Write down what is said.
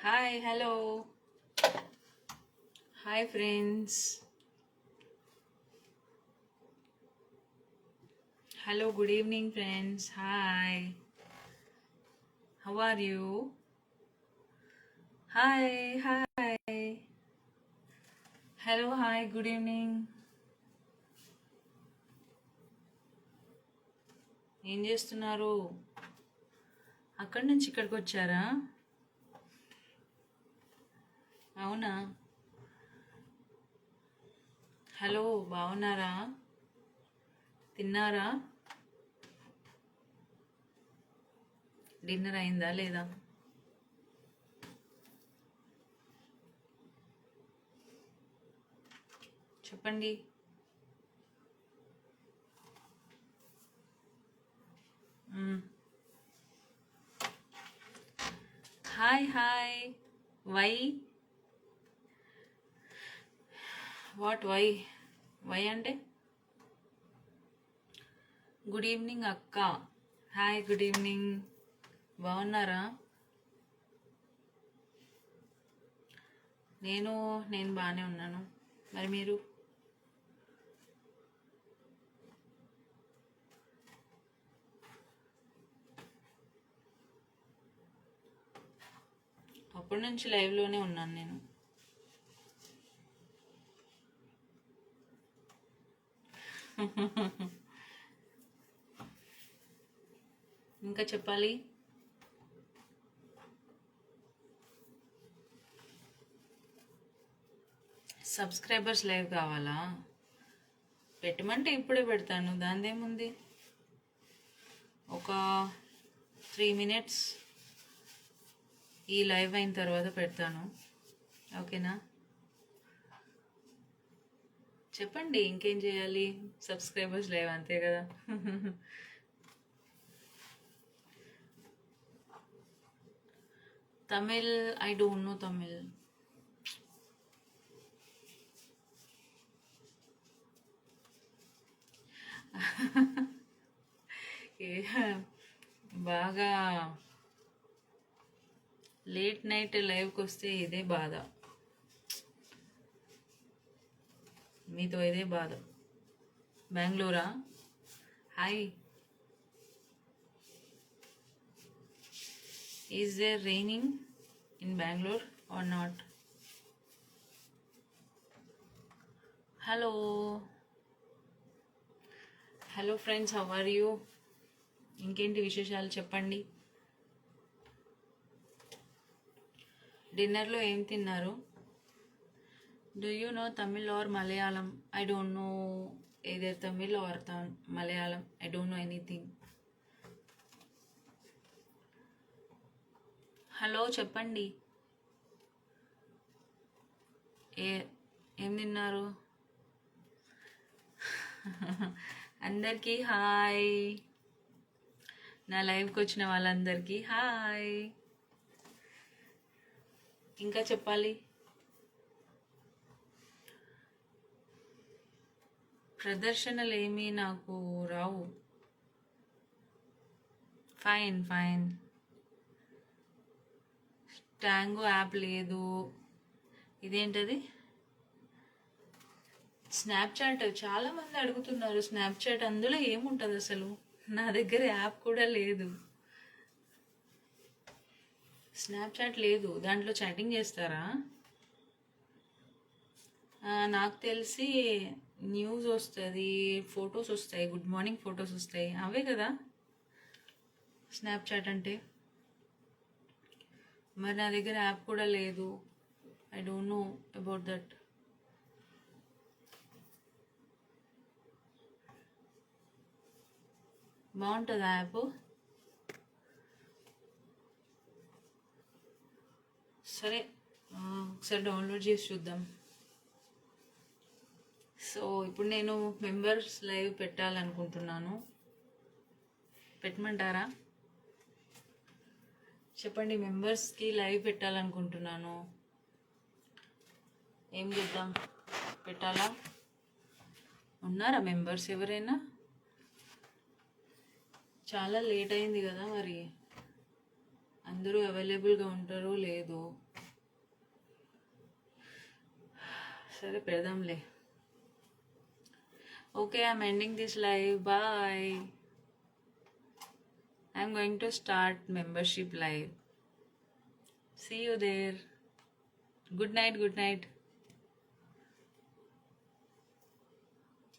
Hi, hello. Hi, friends. Hello, good evening, friends. Hi. How are you? Hi, hi. Hello, hi, good evening. ఏం చేస్తున్నారు? అక్కడి నుంచి ఇక్కడికి వచ్చారా? అవునా? హలో, బాగున్నారా? తిన్నారా? డిన్నర్ అయిందా లేదా? చెప్పండి. Hi hi. Why? What why? Why అంటే? గుడ్ ఈవినింగ్ అక్క. Hi, good evening. బాగున్నారా? నేను నేను బాగానే ఉన్నాను. మరి మీరు? అప్పటి నుంచి లైవ్లోనే ఉన్నాను నేను. ఇంకా చెప్పాలి. సబ్స్క్రైబర్స్ లైవ్ కావాలా? పెట్టమంటే ఇప్పుడే పెడతాను, దానిదేముంది. ఒక 3 minutes ఈ లైవ్ అయిన తర్వాత పెడతాను. ఓకేనా? చెప్పండి, ఇంకేం చేయాలి? సబ్స్క్రైబర్స్ లైవ్ అంతే కదా. Tamil I don't no Tamil. బాగా లేట్ నైట్ లైవ్కి వస్తే ఇదే బాధ, మీతో ఇదే బాధ. బెంగళూరా? Hi. Is there raining in Bengaluru or not? Hello hello friends, how are you? ఇంకేంటి విశేషాలు చెప్పండి. డిన్నర్లో ఏం తిన్నారు? Do you know Tamil or Malayalam? I don't know either Tamil or Malayalam. I don't know anything. Hello, చెప్పండి. ఏం తిన్నారు? అందరికీ హాయ్. నా లైవ్కి వచ్చిన వాళ్ళందరికీ హాయ్. ఇంకా చెప్పాలి. ప్రదర్శనలు ఏమీ నాకు రావు. Fine fine. ట్యాంగో యాప్ లేదు. ఇదేంటది? స్నాప్చాట్. చాలామంది అడుగుతున్నారు స్నాప్చాట్, అందులో ఏముంటుంది అసలు? నా దగ్గర యాప్ కూడా లేదు. స్నాప్చాట్ లేదు, దాంట్లో చాటింగ్ చేస్తారా? నాకు తెలిసి న్యూస్ వస్తుంది, ఫొటోస్ వస్తాయి, గుడ్ మార్నింగ్ ఫొటోస్ వస్తాయి, అవే కదా స్నాప్చాట్ అంటే. మరి నా దగ్గర యాప్ కూడా లేదు. I don't know about that. బాగుంటుందా యాప్? సరే, ఒకసారి డౌన్లోడ్ చేసి చూద్దాం. సో ఇప్పుడు నేను మెంబర్స్ లైవ్ పెట్టాలనుకుంటున్నాను. పెట్టమంటారా? చెప్పండి. మెంబర్స్కి లైవ్ పెట్టాలనుకుంటున్నాను. ఏం చేద్దాం? పెట్టాలా? ఉన్నారా మెంబర్స్ ఎవరైనా? చాలా లేట్ అయింది కదా, మరి అందరూ అవైలబుల్గా ఉంటారో లేదో. సరే పెడదాంలే. Okay, I'm ending this live. Bye. I'm going to start membership live. See you there. Good night. Good night.